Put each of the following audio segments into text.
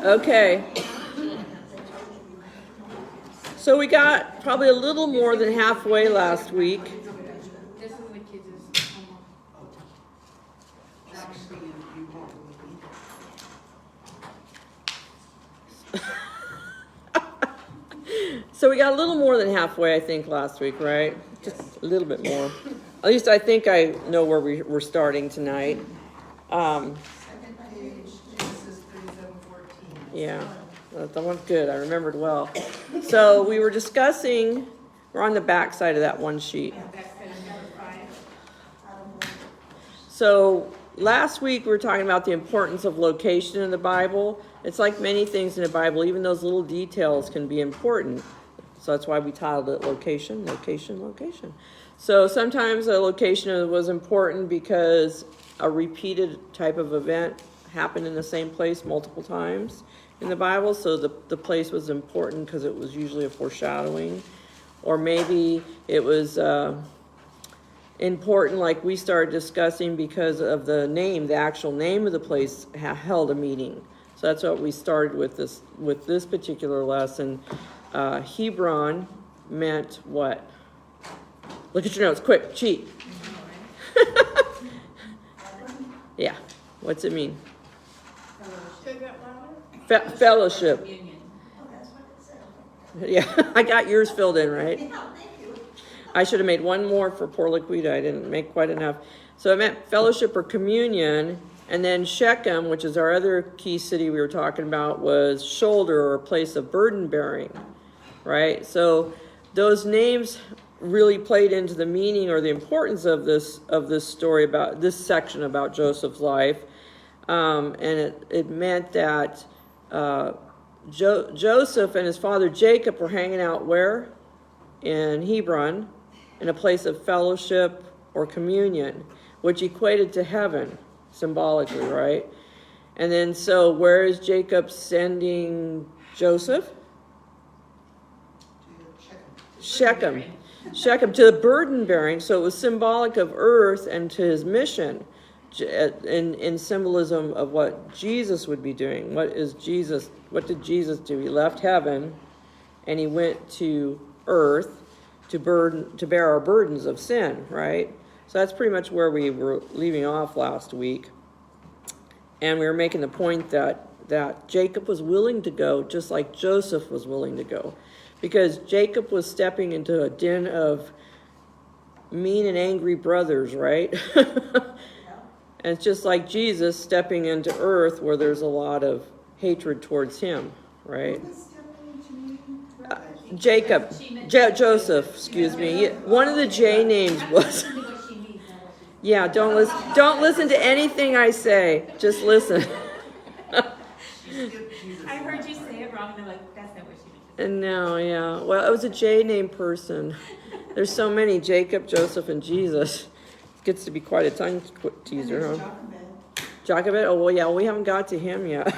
Okay. So we got probably a little more than halfway last week. This is the kids' So we got a little more than halfway, I think, last week, right? Just a little bit more. At least I think I know where we're starting tonight. Second page, Genesis 37:14. Yeah, that one's good. I remembered well. So we were discussing, we're on the back side of that one sheet. So last week we were talking about the importance of location in the Bible. It's like many things in the Bible, even those little details can be important. So that's why we titled it location, location, location. So sometimes a location was important because a repeated type of event happened in the same place multiple times in the Bible. So the place was important because it was usually a foreshadowing. Or maybe it was important, like we started discussing, because of the name, the actual name of the place held a meaning. So that's what we started with this particular lesson. Hebron meant what? Look at your notes, quick, cheat. Yeah, what's it mean? Fellowship. Yeah, I got yours filled in, right? I should have made one more for poor Laquita. I didn't make quite enough. So it meant fellowship or communion. And then Shechem, which is our other key city we were talking about, was shoulder or a place of burden bearing, right? So those names really played into the meaning or the importance of this story, about this section about Joseph's life. And it meant that Joseph and his father Jacob were hanging out where? In Hebron, in a place of fellowship or communion, which equated to heaven, symbolically, right? And then, so where is Jacob sending Joseph? Shechem. Shechem, to the burden bearing. So it was symbolic of earth and to his mission, in symbolism of what Jesus would be doing. What did Jesus do? He left heaven and he went to earth to bear our burdens of sin, right? So that's pretty much where we were leaving off last week. And we were making the point that Jacob was willing to go just like Joseph was willing to go. Because Jacob was stepping into a den of mean and angry brothers, right? And it's just like Jesus stepping into earth where there's a lot of hatred towards him, right? Jacob, Joseph, excuse me. One of the J names was. Yeah, don't listen to anything I say. Just listen. I heard you say it wrong, and I'm like, that's not what she meant. No, yeah. Well, it was a J name person. There's so many: Jacob, Joseph, and Jesus. It gets to be quite a tongue teaser, huh? Jochebed. Oh well, yeah. We haven't got to him yet.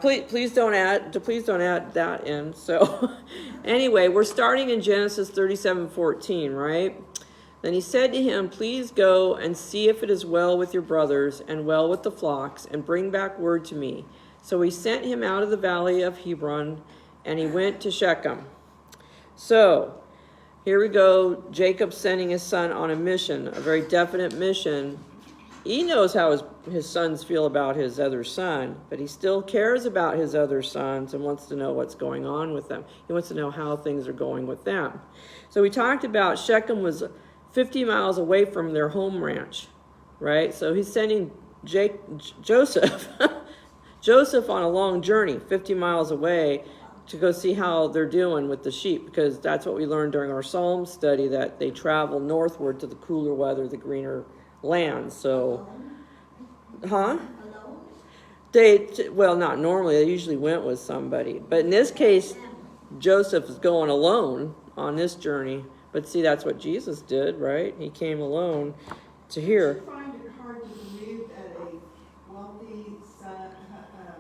Please don't add that in. So anyway, we're starting in Genesis 37:14, right? Then he said to him, "Please go and see if it is well with your brothers and well with the flocks, and bring back word to me." So he sent him out of the valley of Hebron, and he went to Shechem. So here we go, Jacob sending his son on a mission, a very definite mission. He knows how his sons feel about his other son, but he still cares about his other sons and wants to know what's going on with them. He wants to know how things are going with them. So we talked about Shechem was 50 miles away from their home ranch, right? So he's sending Joseph on a long journey, 50 miles away, to go see how they're doing with the sheep, because that's what we learned during our Psalm study, that they travel northward to the cooler weather, the greener land. So, well, not normally. They usually went with somebody. But in this case, Joseph is going alone on this journey. But see, that's what Jesus did, right? He came alone to here. I find it hard to believe that a wealthy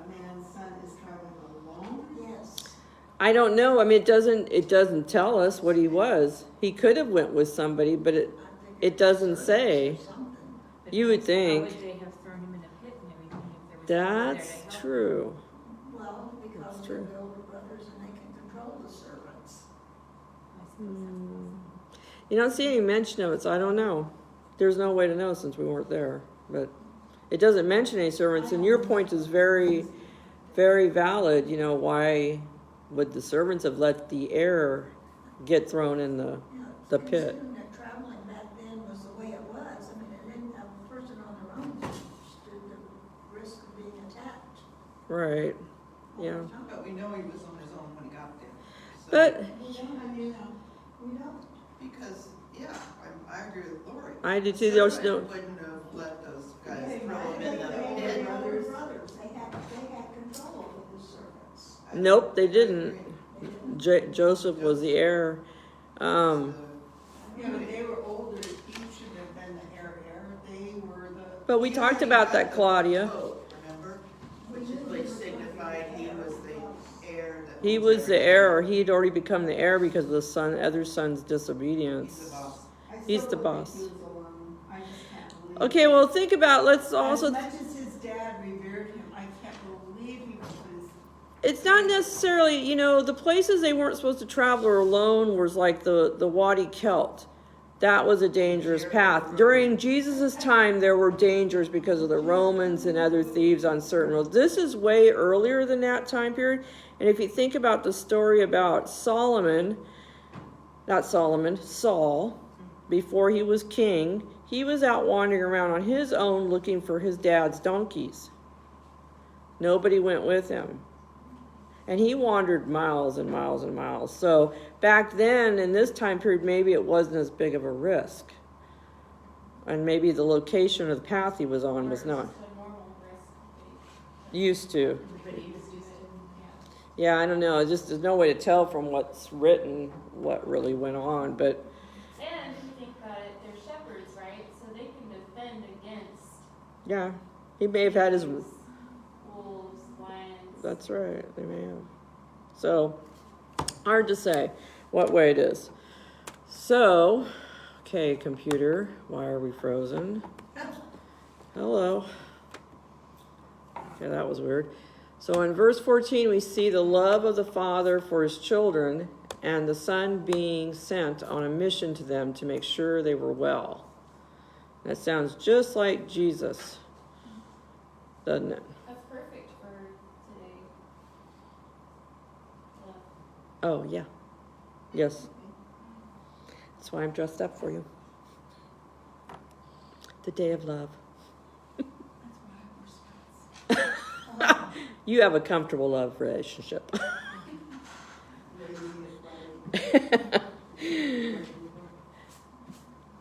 man's son is traveling alone. Yes. I don't know. I mean, it doesn't tell us what he was. He could have went with somebody, but it doesn't say. You would think. How would they have thrown him in a pit and everything if there was That's true. Well, because That's they're true. the older brothers and they can control the servants. You don't see any mention of it, so I don't know. There's no way to know since we weren't there. But it doesn't mention any servants, and your point is very, very valid. You know, why would the servants have let the heir get thrown in the pit? Considering that traveling back then was the way it was, I mean, it didn't have a person on their own stood the risk of being attacked. Right. all Yeah. the time. But we know he was on his own when he got there. So- But We don't, I mean, we don't. Because, yeah, I agree with Lori. I do too. The There's servant no. wouldn't have let those guys They throw might him have in let the them pit. go. Brothers, they had control over the servants. Nope, they didn't. They didn't. Joseph was the heir. So, Yeah, but they were older, he should have been the heir. They were the. But we talked about that, Claudia. vote, remember? Which signified he was the heir. that He was the heir, or he'd already become the heir because of the other son's He's the disobedience. boss. He's the boss. He was alone. I just can't believe. Okay, well, think about. Let's also. As much as his dad revered him, I can't believe he was. It's not necessarily, you know, the places they weren't supposed to travel alone was like the Wadi Kelt. That was a dangerous path. During Jesus' time, there were dangers because of the Romans and other thieves on certain roads. This is way earlier than that time period. And if you think about the story about Saul, before he was king, he was out wandering around on his own looking for his dad's donkeys. Nobody went with him. And he wandered miles and miles and miles. So back then, in this time period, maybe it wasn't as big of a risk. And maybe the location of the path he was on was not. Used to. Yeah, I don't know. It's just there's no way to tell from what's written what really went on. But And if you think about it, they're shepherds, right? So they can defend against yeah, he may have had his. wolves, lions. That's right. They may have. So hard to say what way it is. So, okay, computer, why are we frozen? Hello. Okay, that was weird. So in verse 14, we see the love of the Father for his children and the Son being sent on a mission to them to make sure they were well. That sounds just like Jesus, doesn't it? That's perfect for today. Love. Oh, yeah. Yes. That's why I'm dressed up for you. The day of love. You have a comfortable love relationship.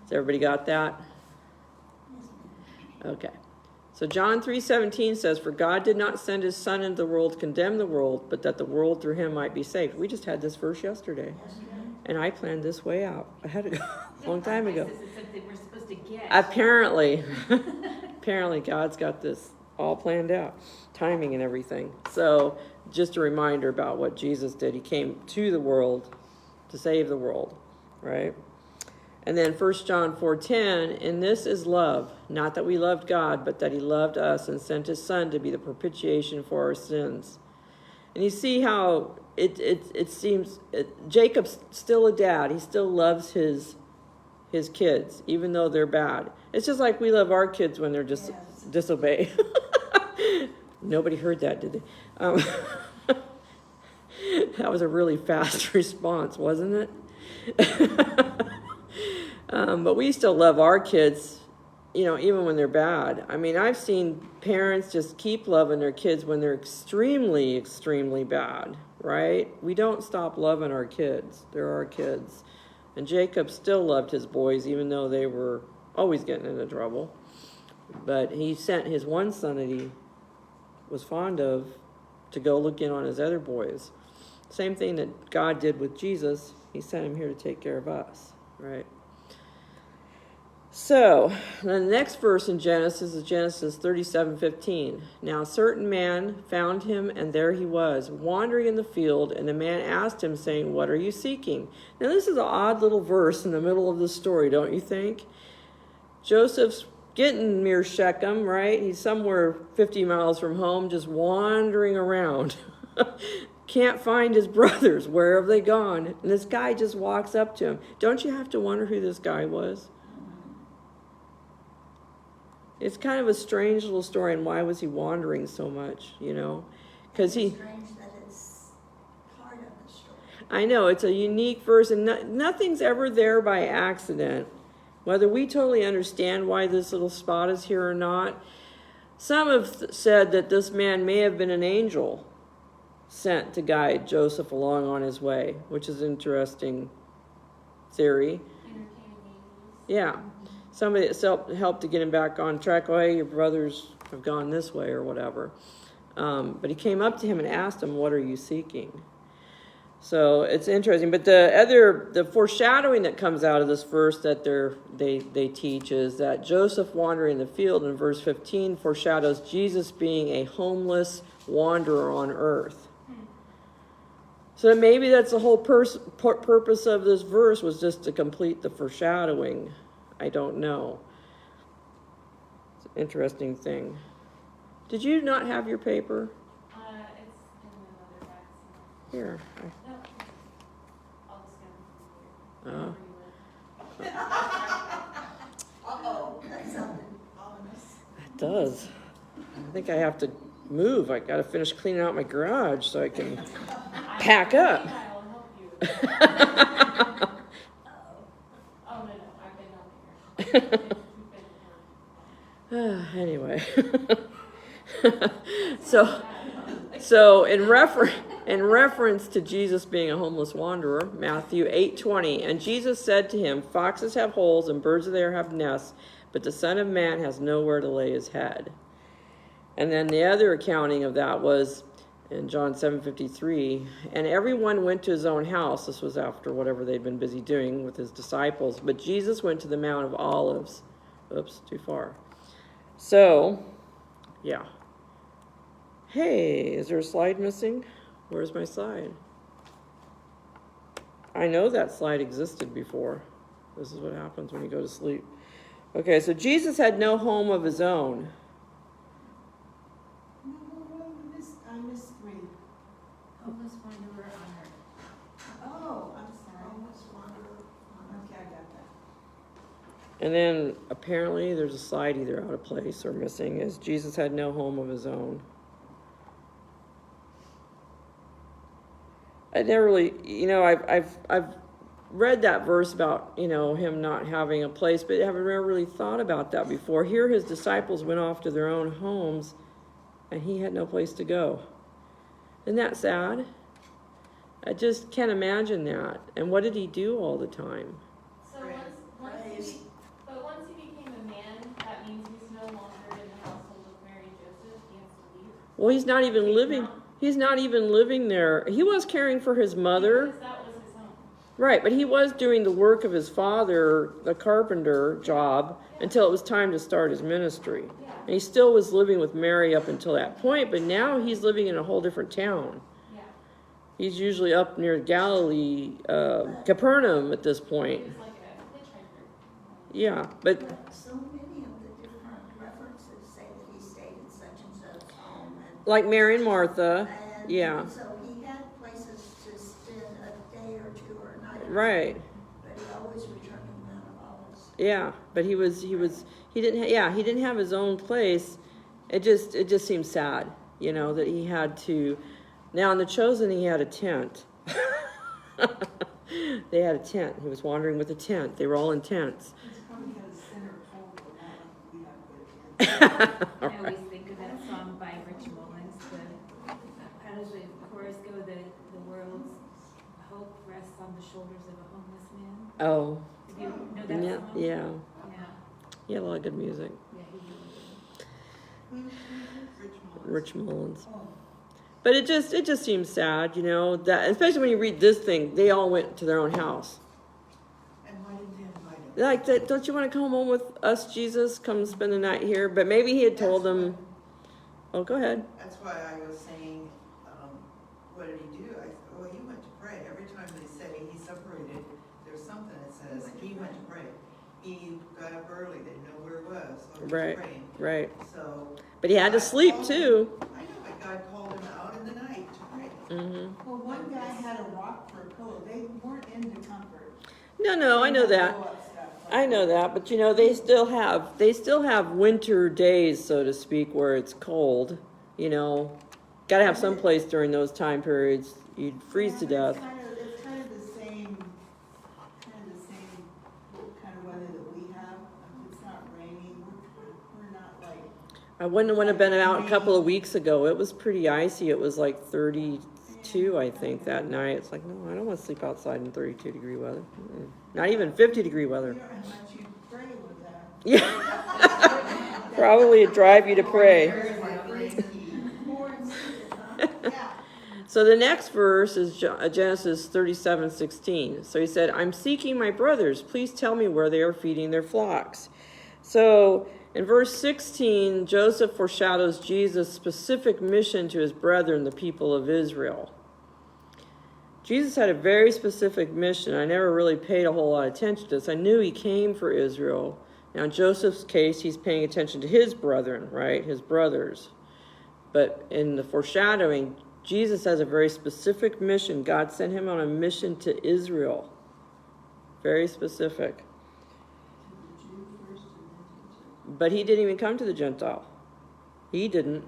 Has everybody got that? Okay. So John 3:17 says, "For God did not send his Son into the world to condemn the world, but that the world through him might be saved." We just had this verse yesterday. And I planned this way out ahead of a long time ago. This is something we're supposed to get. Apparently. Apparently God's got this all planned out. Timing and everything. So just a reminder about what Jesus did. He came to the world to save the world, right? And then 1 John 4:10, "And this is love, not that we loved God, but that he loved us and sent his Son to be the propitiation for our sins." And you see how it seems Jacob's still a dad. He still loves his kids, even though they're bad. It's just like we love our kids when they're just disobey. Nobody heard that, did they? That was a really fast response, wasn't it? But we still love our kids, you know, even when they're bad. I mean, I've seen parents just keep loving their kids when they're extremely, extremely bad, right? We don't stop loving our kids. They're our kids. And Jacob still loved his boys, even though they were always getting into trouble. But he sent his one son that he was fond of to go look in on his other boys. Same thing that God did with Jesus. He sent him here to take care of us, right? So, the next verse in Genesis is Genesis 37:15. "Now a certain man found him, and there he was, wandering in the field, and the man asked him, saying, 'What are you seeking?'" Now this is an odd little verse in the middle of the story, don't you think? Joseph's getting near Shechem, right? He's somewhere 50 miles from home, just wandering around. Can't find his brothers. Where have they gone? And this guy just walks up to him. Don't you have to wonder who this guy was? It's kind of a strange little story, and why was he wandering so much, you know? Because he... Strange that it's part of the story. I know, it's a unique verse, and nothing's ever there by accident. Whether we totally understand why this little spot is here or not, some have said that this man may have been an angel sent to guide Joseph along on his way, which is an interesting theory. Entertaining angels. Yeah. Somebody that helped to get him back on track. Oh, hey, your brothers have gone this way or whatever. But he came up to him and asked him, what are you seeking? So it's interesting. But the foreshadowing that comes out of this verse that they teach is that Joseph wandering the field in verse 15 foreshadows Jesus being a homeless wanderer on earth. So maybe that's the whole purpose of this verse, was just to complete the foreshadowing. I don't know. It's an interesting thing. Did you not have your paper? It's in another bag somewhere. Here. No. I'll just get it from here. Uh-oh, that sounded ominous. It does. I think I have to move. I got to finish cleaning out my garage so I can pack up. I'll help you. Oh, no, I've been helping her. Anyway. So in reference to Jesus being a homeless wanderer, Matthew 8:20, and Jesus said to him, foxes have holes and birds of the air have nests, but the Son of Man has nowhere to lay his head. And then the other accounting of that was in John 7:53, and everyone went to his own house. This was after whatever they'd been busy doing with his disciples. But Jesus went to the Mount of Olives. Oops, too far. So, yeah. Hey, is there a slide missing? Where's my slide? I know that slide existed before. This is what happens when you go to sleep. Okay, so Jesus had no home of his own. No, I missed 3. Homeless wanderer on earth. Oh, I'm sorry. Homeless wanderer on Okay, I got that. And then apparently there's a slide either out of place or missing, as Jesus had no home of his own. I never really, I've read that verse about, him not having a place, but I haven't really thought about that before. Here his disciples went off to their own homes and he had no place to go. Isn't that sad? I just can't imagine that. And what did he do all the time? So once he became a man, that means he's no longer in the household of Mary and Joseph. He has to leave. Well, he's not even living. He's not even living there. He was caring for his mother. Because that was his home. Right, but he was doing the work of his father, the carpenter job, until it was time to start his ministry. Yeah. And he still was living with Mary up until that point, but now he's living in a whole different town. Yeah. He's usually up near Galilee, Capernaum at this point. He was like a hitchhiker. Yeah, but But so many of the different references say that he stayed in such and such home. And, like Mary and Martha, and yeah, so he had places to spend a day or 2 or a night. right. But he always returned to the Mount of Olives. Yeah, but he didn't have his own place. It just seems sad, that he had to. Now in The Chosen, he had a tent. They had a tent. He was wandering with a tent. They were all in tents. It's probably got a center home for that. We have good I always think of that song by Rich Mullins, how does the chorus go? The world's hope rests on the shoulders of a homeless man. Oh, Do you know that yeah, song? yeah. Yeah, He had a lot of good music. yeah, he really did. Rich Mullins. Oh, But it just seems sad, that especially when you read this thing, they all went to their own house. And why didn't they invite him? Like that, don't you want to come home with us, Jesus? Come spend the night here. But maybe he had told them. Oh, go ahead. That's why I was saying, what did he do? I thought, well, he went to pray. Every time they say he separated, there's something that says he went to pray. He got up early, they didn't know where it was. so he was Right, praying. right. So. But he had to God sleep called too. him- I know, but God called him out in the night to pray. Mm-hmm. Well, one guy had a rock for a pillow. They weren't into comfort. No, I know They had that. blow-up stuff like I know that, but you know, they still have winter days, so to speak, where it's cold, you know. Gotta have some place during those time periods. You'd freeze to Yeah, but death. It's kind of the same kind of weather that we have. It's not raining. We're not like, I wouldn't have been out a couple of weeks ago. It was pretty icy. It was like 32, I think, that night. It's like, no, I don't want to sleep outside in 32-degree weather. Not even 50-degree you weather. don't have much you pray with that. Yeah. Probably drive you to pray. There's my praying key. More in secret, huh? Yeah. So the next verse is Genesis 37:16. So he said, I'm seeking my brothers. Please tell me where they are feeding their flocks. So in verse 16, Joseph foreshadows Jesus' specific mission to his brethren, the people of Israel. Jesus had a very specific mission. I never really paid a whole lot of attention to this. I knew he came for Israel. Now in Joseph's case, he's paying attention to his brethren, right? His brothers. But in the foreshadowing, Jesus has a very specific mission. God sent him on a mission to Israel. Very specific. But he didn't even come to the Gentile. He didn't.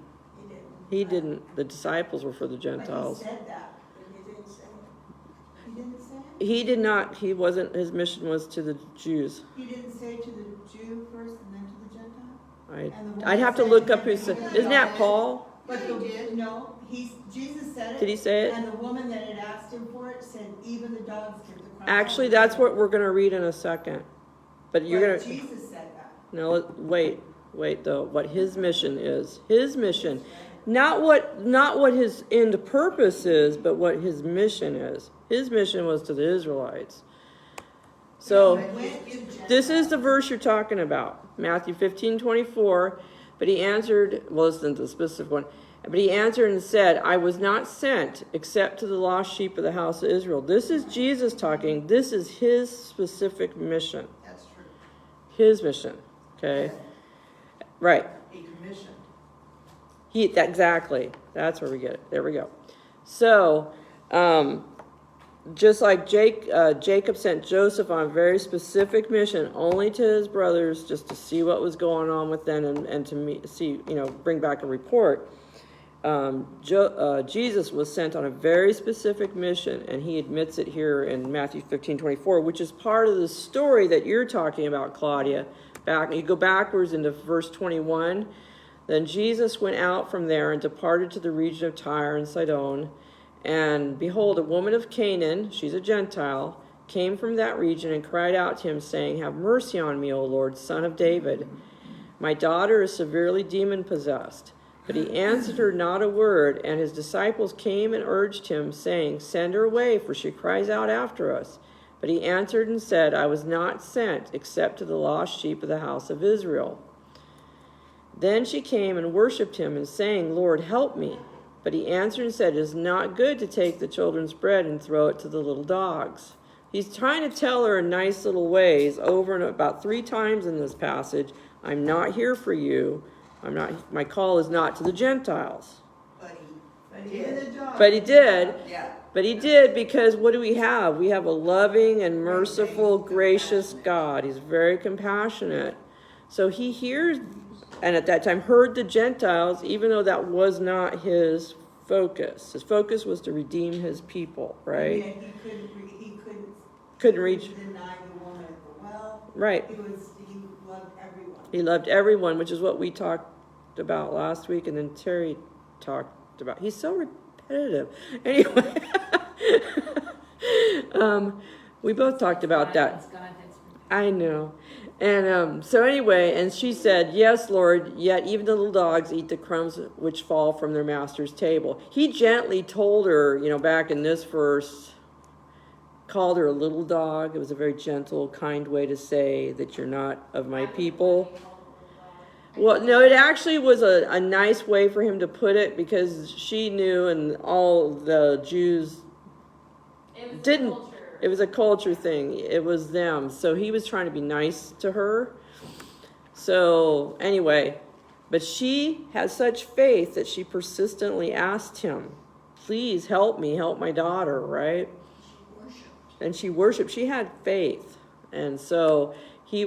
He didn't. The disciples were for the But Gentiles. he said that, but he didn't say it. He didn't say it? He did not. He wasn't. His mission was to the Jews. He didn't say to the Jew first and then to the Gentile? And the woman I'd have to said- look up who said. Isn't that Paul? But no, Jesus said it. Did he say it? And the woman that had asked him for it said, even the dogs give the crumbs. Actually, that's what we're going to read in a second. But you're going to. Jesus said that. No, wait though. What his mission is. His mission. Not what his end purpose is, but what his mission is. His mission was to the Israelites. So this is the verse you're talking about. Matthew 15:24. But he answered, well, listen to the specific one. But he answered and said, I was not sent except to the lost sheep of the house of Israel. This is Jesus talking. This is his specific mission. That's true. His mission. Okay? Right. A commission. Exactly. That's where we get it. There we go. So, just like Jacob sent Joseph on a very specific mission, only to his brothers, just to see what was going on with them and to see, bring back a report. Jesus was sent on a very specific mission, and he admits it here in Matthew 15:24, which is part of the story that you're talking about, Claudia. You go backwards into verse 21. Then Jesus went out from there and departed to the region of Tyre and Sidon. And behold, a woman of Canaan, she's a Gentile, came from that region and cried out to him, saying, have mercy on me, O Lord, son of David. My daughter is severely demon-possessed. But he answered her not a word, and his disciples came and urged him, saying, send her away, for she cries out after us. But he answered and said, I was not sent except to the lost sheep of the house of Israel. Then she came and worshipped him, and saying, Lord, help me. But he answered and said, it is not good to take the children's bread and throw it to the little dogs. He's trying to tell her in nice little ways over and about 3 times in this passage, I'm not here for you. My call is not to the Gentiles. But Even the dogs. But he did. yeah. But he did, because what do we have? We have a loving and merciful, gracious God. He's very compassionate. So he hears, and at that time heard the Gentiles, even though that was not his focus. His focus was to redeem his people, right? Yeah, he Couldn't reach. deny the woman at the well. Right. He loved everyone. He loved everyone, which is what we talked about last week, and then Terry talked about. He's so repetitive. Anyway, we both talked about that. I know. And so anyway, and she said, yes, Lord, yet even the little dogs eat the crumbs which fall from their master's table. He gently told her, back in this verse, called her a little dog. It was a very gentle, kind way to say that you're not of my people. Well, no, it actually was a nice way for him to put it, because she knew, and all the Jews didn't. It was a culture thing. It was them. So he was trying to be nice to her. So anyway, but she had such faith that she persistently asked him, please help me, help my daughter, right? And she worshiped. She had faith. And so he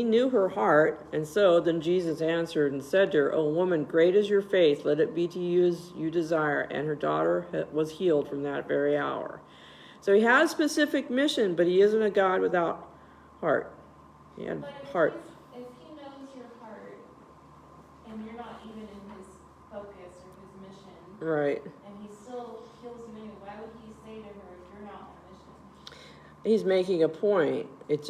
knew her heart. And so then Jesus answered and said to her, "O woman, great is your faith. Let it be to you as you desire." And her daughter was healed from that very hour. So he had a specific mission, but he isn't a God without heart. He had But heart. if he knows your heart, and you're not even in his focus or his mission, Right. and he still heals you anyway, why would he say to her, "You're not on mission"? He's making a point. It's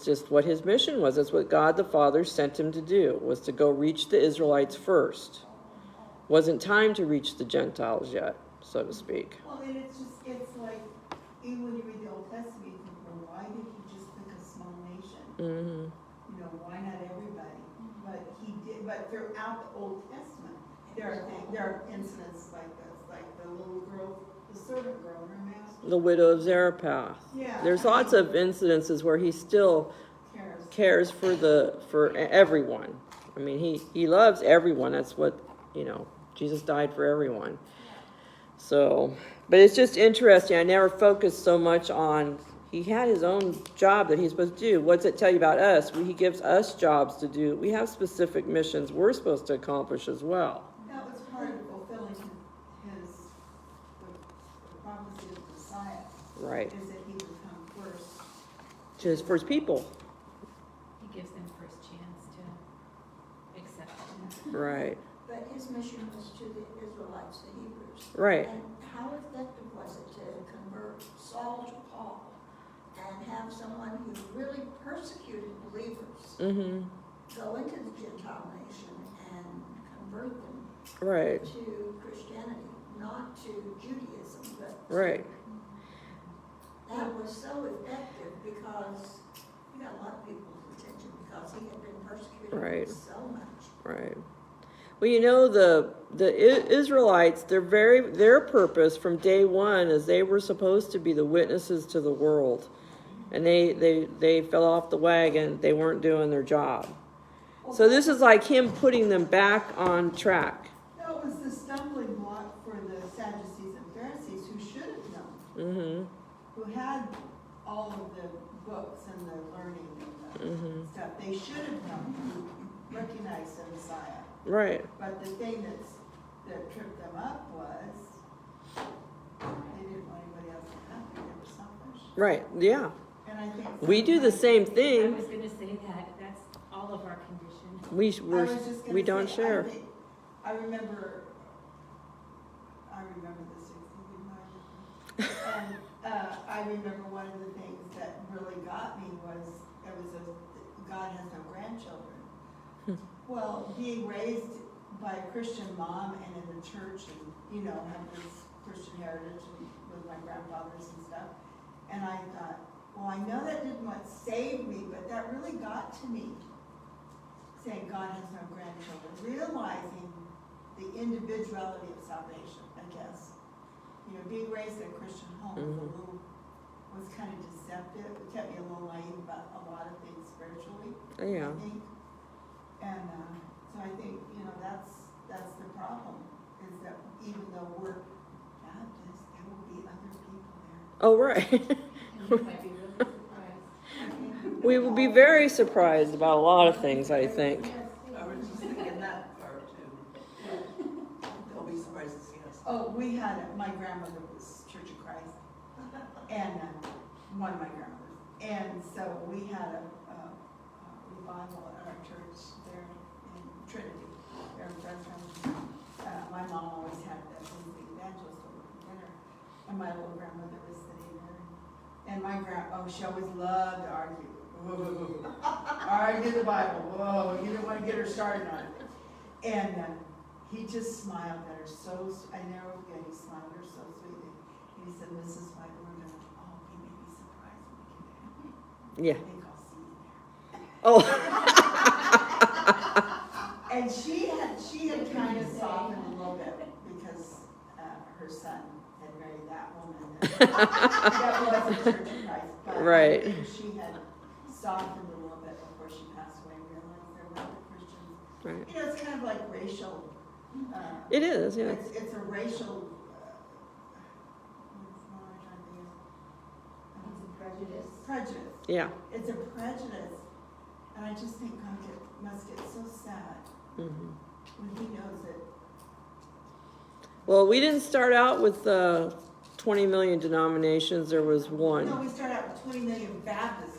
just what his mission was. It's what God the Father sent him to do, was to go reach the Israelites first. Wasn't time to reach the Gentiles yet, so to speak. Well, and it's like, even when you read the Old Testament, you think, well, why did he just pick a small nation? Mm-hmm. You know, why not everybody? But he did, but throughout the Old Testament, there are incidents like this, like the little girl, the servant girl, and her master The widow of Zarephath. Yeah. There's lots of incidences where he still cares for everyone. I mean, he loves everyone. That's what, Jesus died for everyone. So, but it's just interesting. I never focused so much on, he had his own job that he's supposed to do. What's it tell you about us? He gives us jobs to do. We have specific missions we're supposed to accomplish as well. That was part of fulfilling the prophecy of the Messiah. Right. Is that he would come first. Just for his people. He gives them first chance to accept him. Right. But his mission was to the Israelites, the Hebrews. Right. And how effective was it to convert Saul to Paul and have someone who really persecuted believers Mm-hmm. go into the Gentile nation and convert them Right. to Christianity, not to Judaism, but Right. that was so effective because he got a lot of people's attention because he had been persecuted Right. so much. Right. Well, the Israelites, their purpose from day one is they were supposed to be the witnesses to the world. And they fell off the wagon. They weren't doing their job. So this is like him putting them back on track. That was the stumbling block for the Sadducees and Pharisees who should have known, Mm-hmm. who had all of the books and the learning and the Mm-hmm. stuff. They should have known, who recognized the Messiah. Right. But the thing that tripped them up was they didn't want anybody else to have it. They were selfish. Right. Yeah. And I think We do the same I thing. was gonna say that, that's all of our condition. We don't share. I remember this and I remember one of the things that really got me was God has no grandchildren. Well, being raised by a Christian mom and in the church and, have this Christian heritage and with my grandfathers and stuff. And I thought, well, I know that didn't save me, but that really got to me. Saying God has no grandchildren, realizing the individuality of salvation, I guess. Being raised in a Christian home was kind of deceptive. It kept me a little naive about a lot of things spiritually, Yeah. I think. And so I think, that's the problem, is that even though we're Baptists, there will be other people there. Oh, right. And you might be really surprised. We will be very surprised about a lot of things, I think. I was just thinking that part too. They'll be surprised to see us. Oh, my grandmother was Church of Christ, and one of my grandmothers. And so we had a revival at our church there in Trinity, there in Fresno. My mom always had that the evangelist over for dinner, and my little grandmother was sitting there. And she always loved to argue. Argue the Bible. Whoa, you didn't want to get her started on it. And he just smiled at her I never forget, he smiled at her so sweetly. And he said, Mrs. White, we're going to all be maybe surprised when we get to heaven. Yeah. I think I'll see you there. Oh. And she had kind of softened a little bit because her son had married that woman. That was a Church of Christ. But Right. I think she had softened a little bit before she passed away. We Right. You know, it's kind of like racial, It is, yeah. it's a racial, what am I trying to think of? Prejudice. Prejudice. Yeah. It's a prejudice, and I just think God must get so sad Hmm. when he knows it. Well, we didn't start out with 20 million denominations. There was No, one. we start out with 20 million Baptist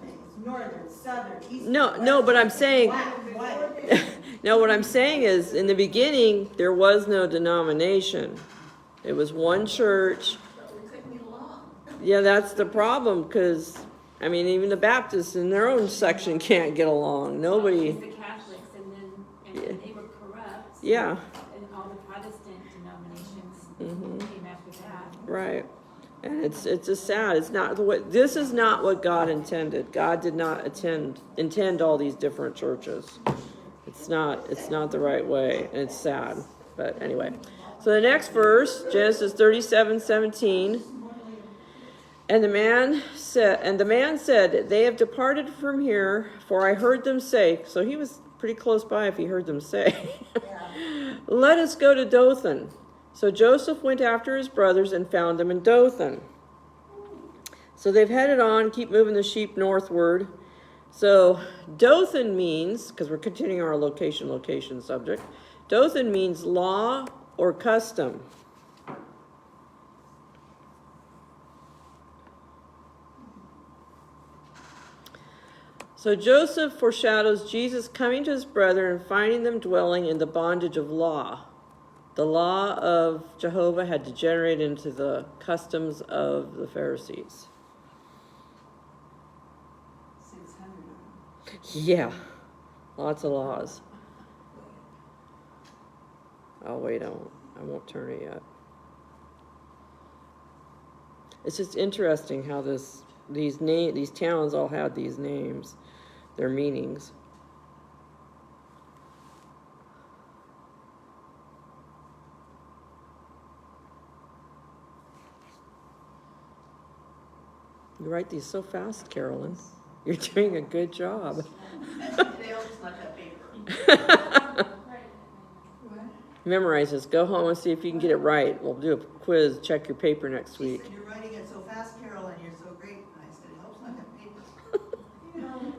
things, northern, southern, eastern. No, but I'm saying, White. no, what I'm saying is, in the beginning, there was no denomination. It was one church. We couldn't get along. Yeah, that's the problem, because, I mean, even the Baptists in their own section can't get along. Nobody, It's the Catholics, and then they were corrupt. yeah, And all the Protestant denominations Mhm. came after that. right. And it's just sad. It's not the way, this is not what God intended. God did not intend all these different churches. It's not the right way, and it's sad. But anyway. So the next verse, Genesis 37:17. And the man said, they have departed from here, for I heard them say, so he was pretty close by if he heard them say, let us go to Dothan. So Joseph went after his brothers and found them in Dothan. So they've headed on, keep moving the sheep northward. So Dothan means, because we're continuing our location subject, Dothan means law or custom. So Joseph foreshadows Jesus coming to his brethren and finding them dwelling in the bondage of law. The law of Jehovah had degenerated into the customs of the Pharisees. 600 of them. Yeah, lots of laws. Oh, wait, I won't turn it yet. It's just interesting how these towns all had these names, their meanings. You write these so fast, Carolyn. You're doing a good job. They all just left that paper. Memorize this. Go home and see if you can get it right. We'll do a quiz. Check your paper next She week. said, you're writing it so fast, Carol, and you're so great. And I said, it helps not have paper. You know,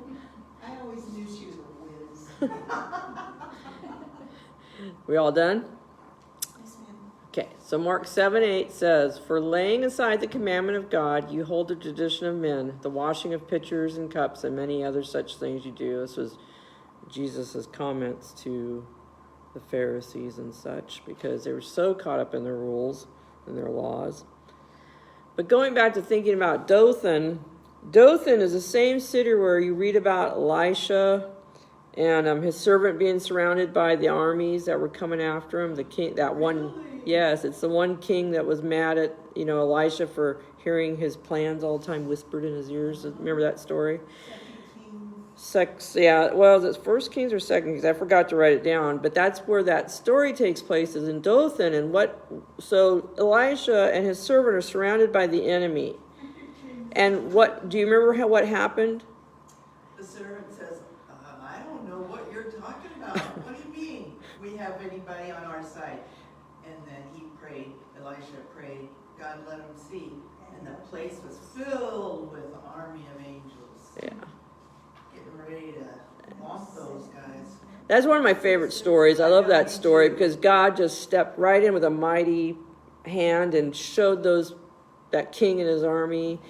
I always knew she was a whiz. We all done? Yes, ma'am. Okay, so Mark 7:8 says, for laying aside the commandment of God, you hold the tradition of men, the washing of pitchers and cups, and many other such things you do. This was Jesus' comments to the Pharisees and such, because they were so caught up in their rules and their laws. But going back to thinking about Dothan, Dothan is the same city where you read about Elisha and his servant being surrounded by the armies that were coming after him. The king, that one, yes, it's the one king that was mad at Elisha for hearing his plans all the time whispered in his ears. Remember that story? Well, is it First Kings or Second Kings? I forgot to write it down, but that's where that story takes place, is in Dothan. And so Elisha and his servant are surrounded by the enemy. And do you remember what happened? The servant says, I don't know what you're talking about. What do you mean we have anybody on our side? And then he prayed, Elisha prayed, God let him see. And the place was filled with an army of angels. Yeah. Getting ready to womp those guys. That's one of my favorite stories. I love that story because God just stepped right in with a mighty hand and showed that king and his army,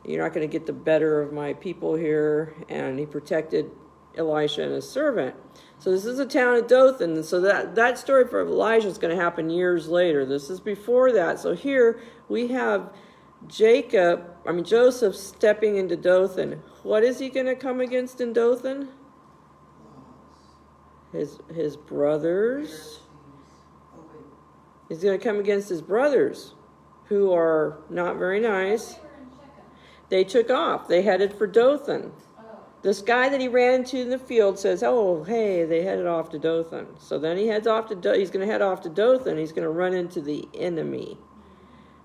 you're not going to get the better of my people here. And he protected Elisha and his servant. So this is a town of Dothan. So that story for Elijah is going to happen years later. This is before that. So here we have Joseph stepping into Dothan. What is he going to come against in Dothan? His brothers. Oh, wait. He's going to come against his brothers, who are not very nice. They took off. They headed for Dothan. This guy that he ran into in the field says, oh, hey, they headed off to Dothan. So then he heads off he's going to head off to Dothan. He's going to run into the enemy.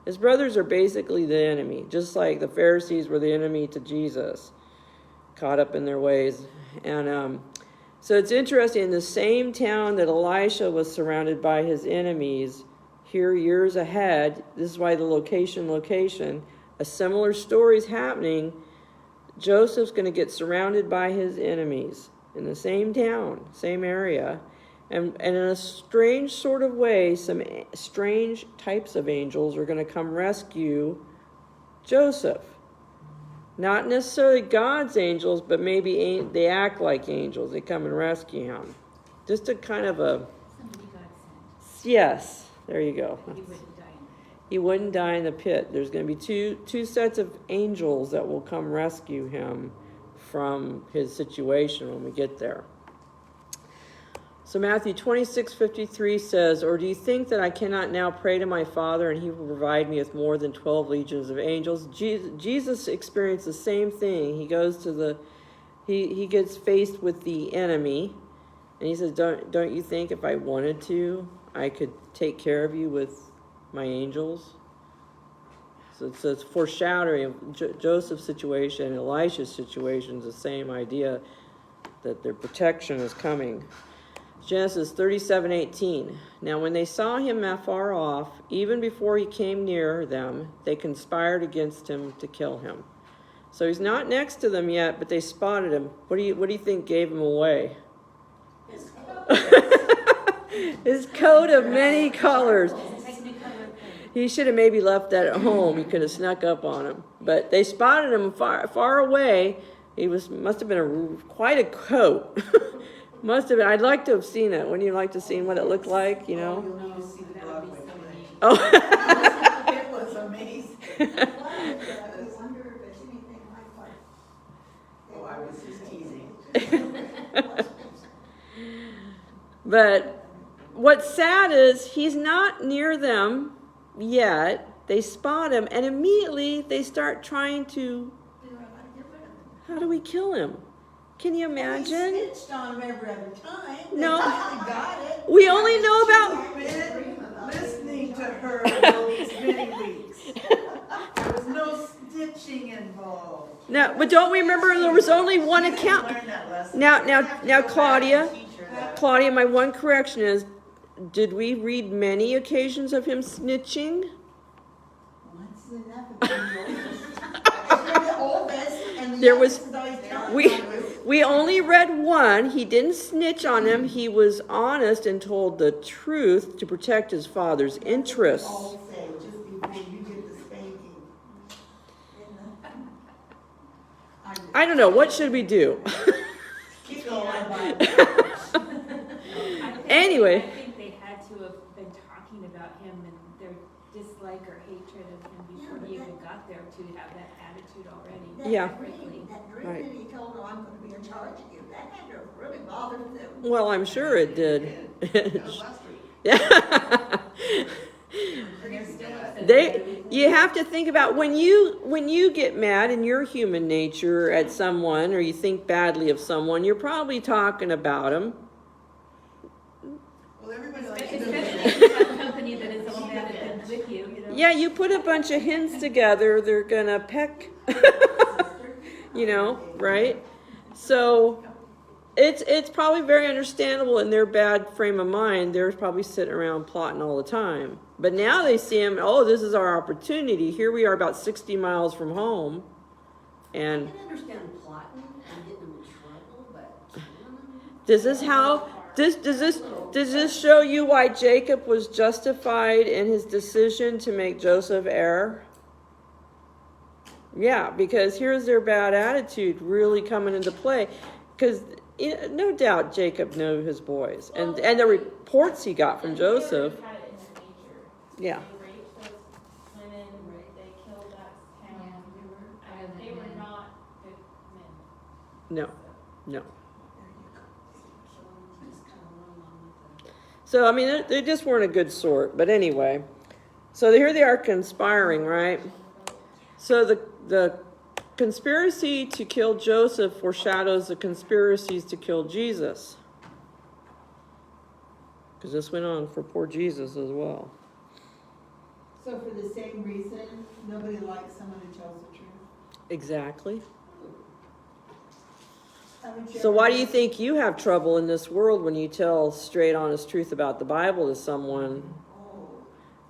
His brothers are basically the enemy, just like the Pharisees were the enemy to Jesus, caught up in their ways. And So it's interesting, in the same town that Elisha was surrounded by his enemies, here years ahead, this is why the location, a similar story's happening. Joseph's going to get surrounded by his enemies in the same town, same area. And in a strange sort of way, some strange types of angels are going to come rescue Joseph. Not necessarily God's angels, but maybe they act like angels. They come and rescue him. Just a kind of a... Somebody God sent. Yes, there you go. He wouldn't die in He wouldn't die in the pit. There's going to be two sets of angels that will come rescue him from his situation when we get there. So Matthew 26:53 says, "Or do you think that I cannot now pray to my Father, and he will provide me with more than 12 legions of angels?" Jesus experienced the same thing. He goes to he gets faced with the enemy, and he says, don't you think if I wanted to, I could take care of you with my angels? So it's foreshadowing of Joseph's situation, Elisha's situation is the same idea, that their protection is coming. Genesis 37:18. Now when they saw him afar off, even before he came near them, they conspired against him to kill him. So he's not next to them yet, but they spotted him. What do you think gave him away? His coat of many colors. He should have maybe left that at home. He could have snuck up on him. But they spotted him far away. Must have been quite a coat. Must have been. I'd like to have seen it. Wouldn't you like to see what it looked like, you know? You'll need to see the Broadway play. Oh. It was amazing. I wonder if it's anything like what. Oh, I was just teasing. But what's sad is he's not near them yet. They spot him, and immediately they start trying to, Figure out how to get rid of it. how do we kill him? Can you imagine? He snitched on him every other time. No. They finally got it. We only know about... I've been listening to her those many weeks. There was no stitching involved. No, but don't we remember there was only one You didn't account? learn that lesson. Now, You have to go back Claudia, and teach her that. Claudia, my one correction is, did we read many occasions of him snitching? Once is enough if you're the oldest. If you're the oldest and the There was- youngest is always telling We you. we only read one. He didn't snitch on him. He was honest and told the truth to protect his father's interests. All say just before you get the spanking. I don't know. What should we do? Keep going. Anyway. I think they had to have been talking about him and their dislike or hatred of him before he even got there to have that attitude already. That Yeah. dream Right. that he told her, I'm gonna be in charge of you, that had to have really bothered them. Well, I'm sure it did. That was last week. Yeah. And they're still upset. You have to think about when you get mad in your human nature at someone, or you think badly of someone, you're probably talking about them. Well, everybody likes to Especially know. if you have company that is all mad at them with you, you know? Yeah, you put a bunch of hens together, they're gonna peck. You know, right? So it's probably very understandable in their bad frame of mind. They're probably sitting around plotting all the time. But now they see him, oh, this is our opportunity. Here we are about 60 miles from home. And I can understand plotting and getting them in trouble, but killing them? does this show you why Jacob was justified in his decision to make Joseph heir? Yeah, because here's their bad attitude really coming into play. Because no doubt Jacob knew his boys, and the reports he got from Joseph. They already had it in their nature. Yeah. They raped those women, they killed that town. They were not good men. No, no. So you just kind of run along with them. So I mean, they just weren't a good sort. But anyway, so here they are conspiring, right? So the conspiracy to kill Joseph foreshadows the conspiracies to kill Jesus. Because this went on for poor Jesus as well. So for the same reason, nobody likes someone who tells the truth. Exactly. would share So why do with you think you have trouble in this world when you tell straight, honest truth about the Bible to someone? Oh.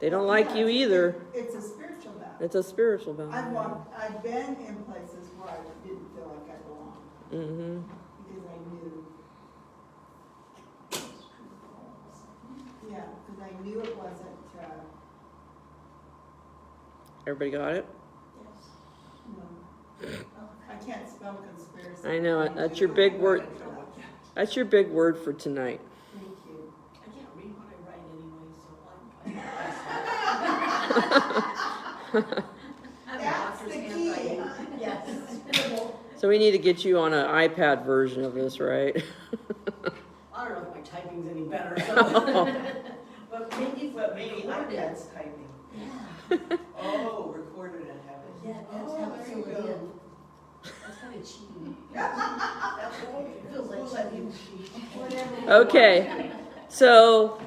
They don't Well, like you because either. It's a spiritual battle. It's a spiritual battle. I've been in places where I didn't feel like I belonged, Mm-hmm. because I knew. Yeah, because I knew it wasn't, Everybody got it? no. I can't spell conspiracy. I know it. That's your big word. That's your big word for tonight. Thank you. I can't read what I write anyway, so I'm. That's the key. Yes. So we need to get you on an iPad version of this, right? I don't know if my typing's any better, so. But maybe iPad's typing. Yeah, Oh, recorded and have it. yeah, that's Oh, how there it's you filled go. in. That's kind of cheating. It feels like we'll let you cheat. Whatever. Okay. So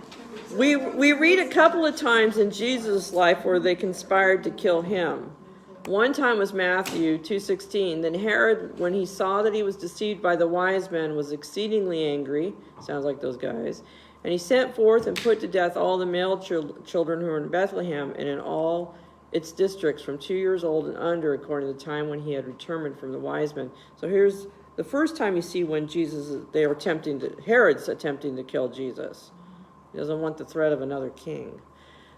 we read a couple of times in Jesus' life where they conspired to kill him. One time was Matthew 2:16. Then Herod, when he saw that he was deceived by the wise men, was exceedingly angry. Sounds like those guys. And he sent forth and put to death all the male children who were in Bethlehem and in all its districts from 2 years old and under, according to the time when he had returned from the wise men. So here's the first time you see when Herod's attempting to kill Jesus. He doesn't want the threat of another king.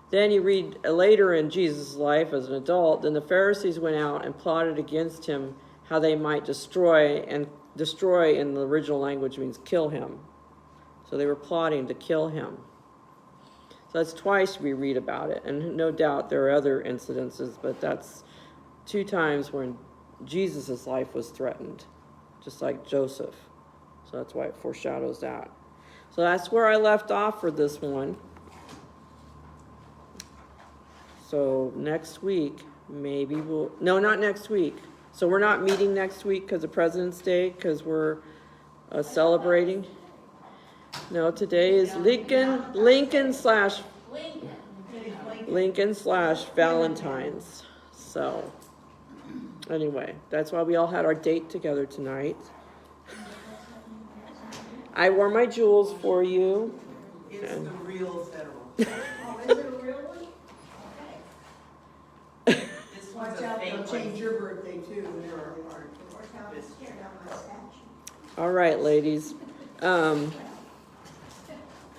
Then you read later in Jesus' life as an adult, then the Pharisees went out and plotted against him how they might destroy in the original language means kill him. So they were plotting to kill him. So that's twice we read about it. And no doubt there are other incidences, but that's 2 times when Jesus' life was threatened, just like Joseph. So that's why it foreshadows that. So that's where I left off for this one. So next week, maybe no, not next week. So we're not meeting next week because of President's Day, because we're celebrating. No, today is Lincoln slash Valentine's. So anyway, that's why we all had our date together tonight. I wore my jewels for you. It's the real federal. Oh, is it a real one? Okay. This one's Watch a out, fake they'll one. change your birthday too, when they're really hard. Or tell us, tear down my statue. All right, ladies.